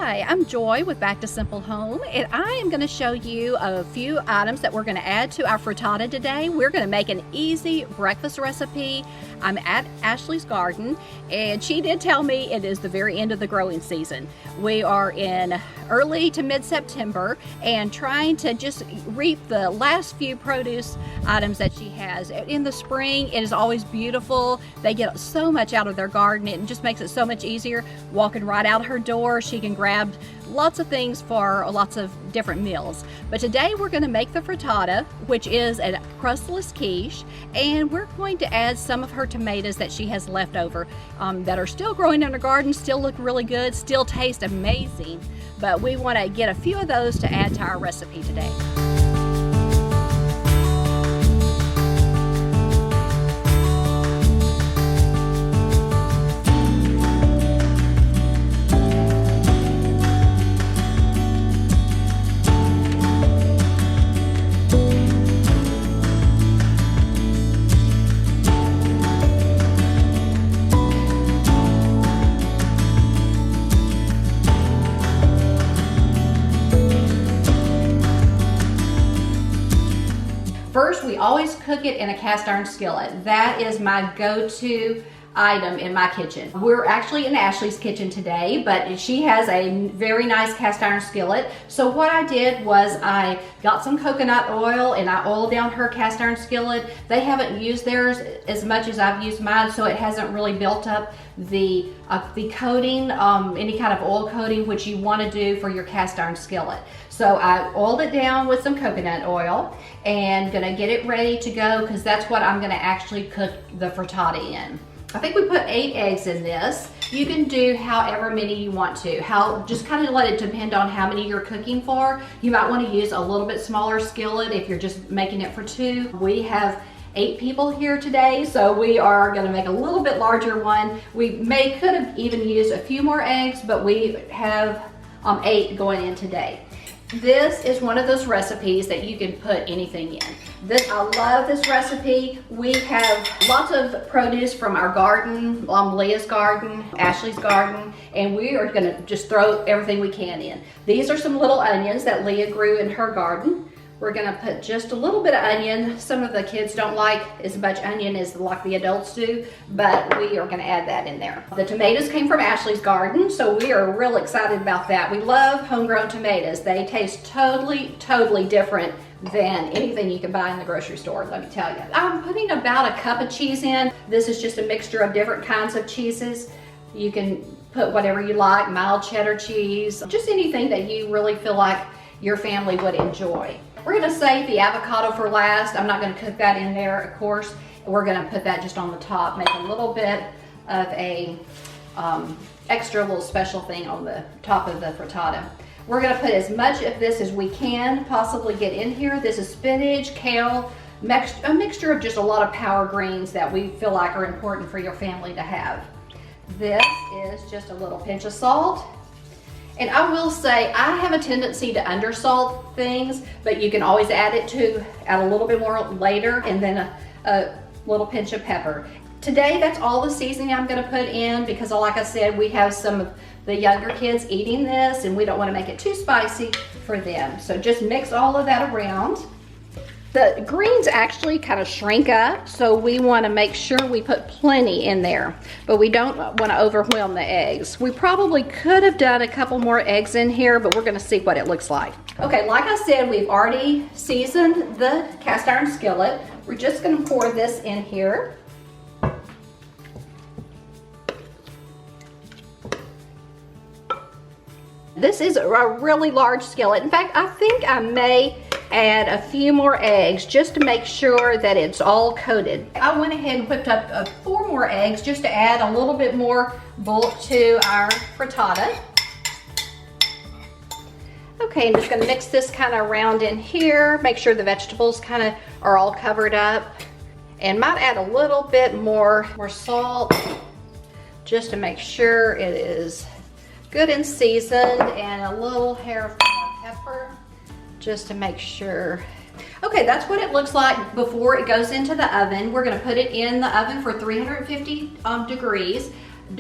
Hi, I'm Joy with Back to Simple Home, and I am going to show you a few items that we're going to add to our frittata today. We're going to make an easy breakfast recipe. I'm at Ashley's garden, and she did tell me it is the very end of the growing season. We are in early to mid-September and trying to just reap the last few produce items that she has. In the spring, it is always beautiful. They get so much out of their garden. It just makes it so much easier. Walking right out her door, she can grab lots of things for lots of different meals. But today we're going to make the frittata, which is a crustless quiche, and we're going to add some of her tomatoes that she has left over that are still growing in her garden, still look really good, still taste amazing, but we want to get a few of those to add to our recipe today. First, we always cook it in a cast iron skillet. That is my go-to item in my kitchen. We're actually in Ashley's kitchen today, but she has a very nice cast iron skillet. So what I did was I got some coconut oil and I oiled down her cast iron skillet. They haven't used theirs as much as I've used mine, so it hasn't really built up the coating, any kind of oil coating, which you want to do for your cast iron skillet. So I oiled it down with some coconut oil and gonna get it ready to go because that's what I'm gonna actually cook the frittata in. I think we put 8 eggs in this. You can do however many you want to. Just kind of let it depend on how many you're cooking for. You might want to use a little bit smaller skillet if you're just making it for 2. We have 8 people here today, so we are going to make a little bit larger one. We could have even used a few more eggs, but we have 8 going in today. This is one of those recipes that you can put anything in. I love this recipe. We have lots of produce from our garden, Leah's garden, Ashley's garden, and we are gonna just throw everything we can in. These are some little onions that Leah grew in her garden. We're gonna put just a little bit of onion. Some of the kids don't like as much onion as like the adults do, but we are gonna add that in there. The tomatoes came from Ashley's garden, so we are real excited about that. We love homegrown tomatoes. They taste totally, totally different than anything you can buy in the grocery store, let me tell you. I'm putting about a cup of cheese in. This is just a mixture of different kinds of cheeses. You can put whatever you like, mild cheddar cheese, just anything that you really feel like your family would enjoy. We're gonna save the avocado for last. I'm not gonna cook that in there, of course. We're gonna put that just on the top, make a little bit of a extra little special thing on the top of the frittata. We're gonna put as much of this as we can possibly get in here. This is spinach, kale, a mixture of just a lot of power greens that we feel like are important for your family to have. This is just a little pinch of salt. And I will say, I have a tendency to undersalt things, but you can always add a little bit more later, and then a little pinch of pepper. Today, that's all the seasoning I'm gonna put in because like I said, we have some of the younger kids eating this and we don't wanna make it too spicy for them. So just mix all of that around. The greens actually kind of shrink up, so we want to make sure we put plenty in there, but we don't want to overwhelm the eggs. We probably could have done a couple more eggs in here, but we're going to see what it looks like. Okay, like I said, we've already seasoned the cast iron skillet. We're just going to pour this in here. This is a really large skillet. In fact, I think I may add a few more eggs just to make sure that it's all coated. I went ahead and whipped up 4 more eggs just to add a little bit more bulk to our frittata. Okay, I'm just gonna mix this kind of around in here, make sure the vegetables kind of are all covered up, and might add a little bit more salt just to make sure it is good and seasoned, and a little hair of pepper just to make sure. Okay, that's what it looks like before it goes into the oven. We're gonna put it in the oven for 350 degrees.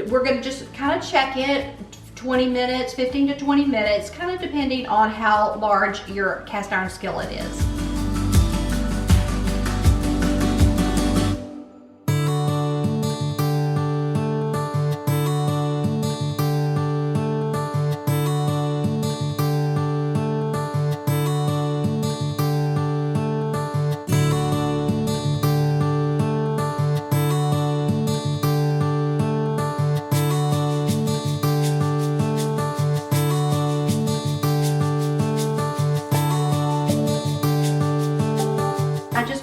We're gonna just kind of check it 20 minutes, 15 to 20 minutes, kind of depending on how large your cast iron skillet is.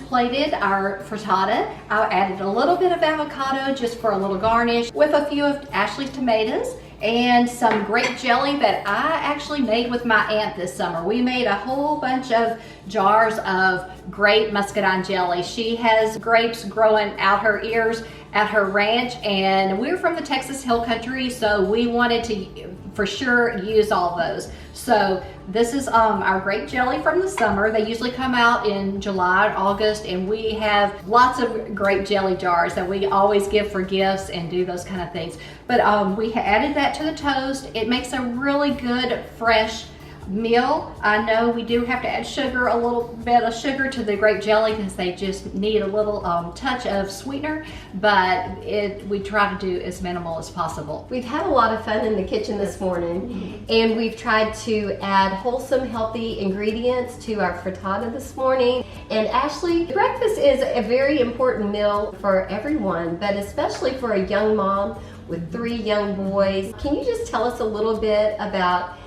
Plated our frittata. I added a little bit of avocado just for a little garnish with a few of Ashley's tomatoes and some grape jelly that I actually made with my aunt this summer. We made a whole bunch of jars of grape muscadine jelly. She has grapes growing out her ears at her ranch, and we're from the Texas Hill Country, so we wanted to for sure use all those. So this is our grape jelly from the summer. They usually come out in July or August, and we have lots of grape jelly jars that we always give for gifts and do those kind of things. But we added that to the toast. It makes a really good fresh meal. I know we do have to add sugar, a little bit of sugar to the grape jelly because they just need a little touch of sweetener, but we try to do as minimal as possible. We've had a lot of fun in the kitchen this morning, and we've tried to add wholesome, healthy ingredients to our frittata this morning. And Ashley, breakfast is a very important meal for everyone, but especially for a young mom with 3 young boys. Can you just tell us a little bit about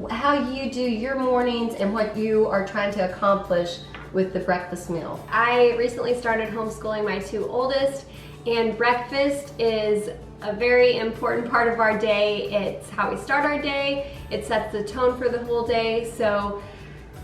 how you do your mornings and what you are trying to accomplish with the breakfast meal? I recently started homeschooling my 2 oldest, and breakfast is a very important part of our day. It's how we start our day. It sets the tone for the whole day. So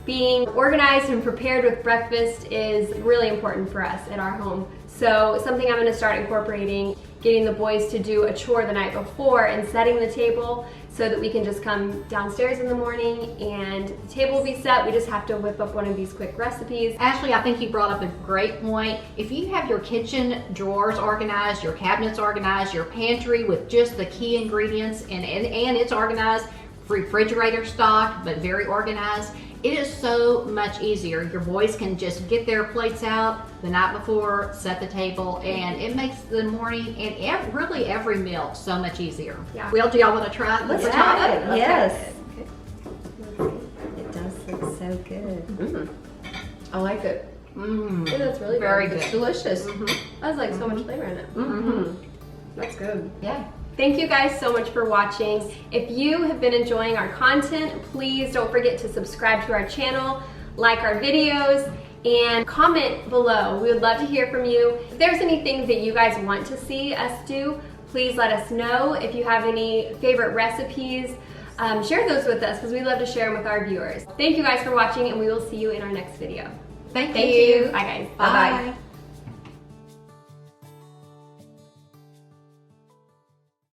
being organized and prepared with breakfast is really important for us at our home. So something I'm going to start incorporating, getting the boys to do a chore the night before and setting the table so that we can just come downstairs in the morning and the table will be set. We just have to whip up one of these quick recipes. Ashley, I think you brought up a great point. If you have your kitchen drawers organized, your cabinets organized, your pantry with just the key ingredients and it's organized, refrigerator stocked but very organized, it is so much easier. Your boys can just get their plates out the night before, set the table, and it makes the morning and really every meal so much easier. Yeah. Well, do y'all want to try it? Let's try it. Yes. It does look so good. I like it. Yeah, that's really very good. good. It's delicious. That's like so much flavor in it. That's good. Yeah. Thank you guys so much for watching. If you have been enjoying our content, please don't forget to subscribe to our channel, like our videos, and comment below. We would love to hear from you. If there's anything that you guys want to see us do, please let us know. If you have any favorite recipes, share those with us because we love to share them with our viewers. Thank you guys for watching, and we will see you in our next video. Thank you. Bye guys. Bye.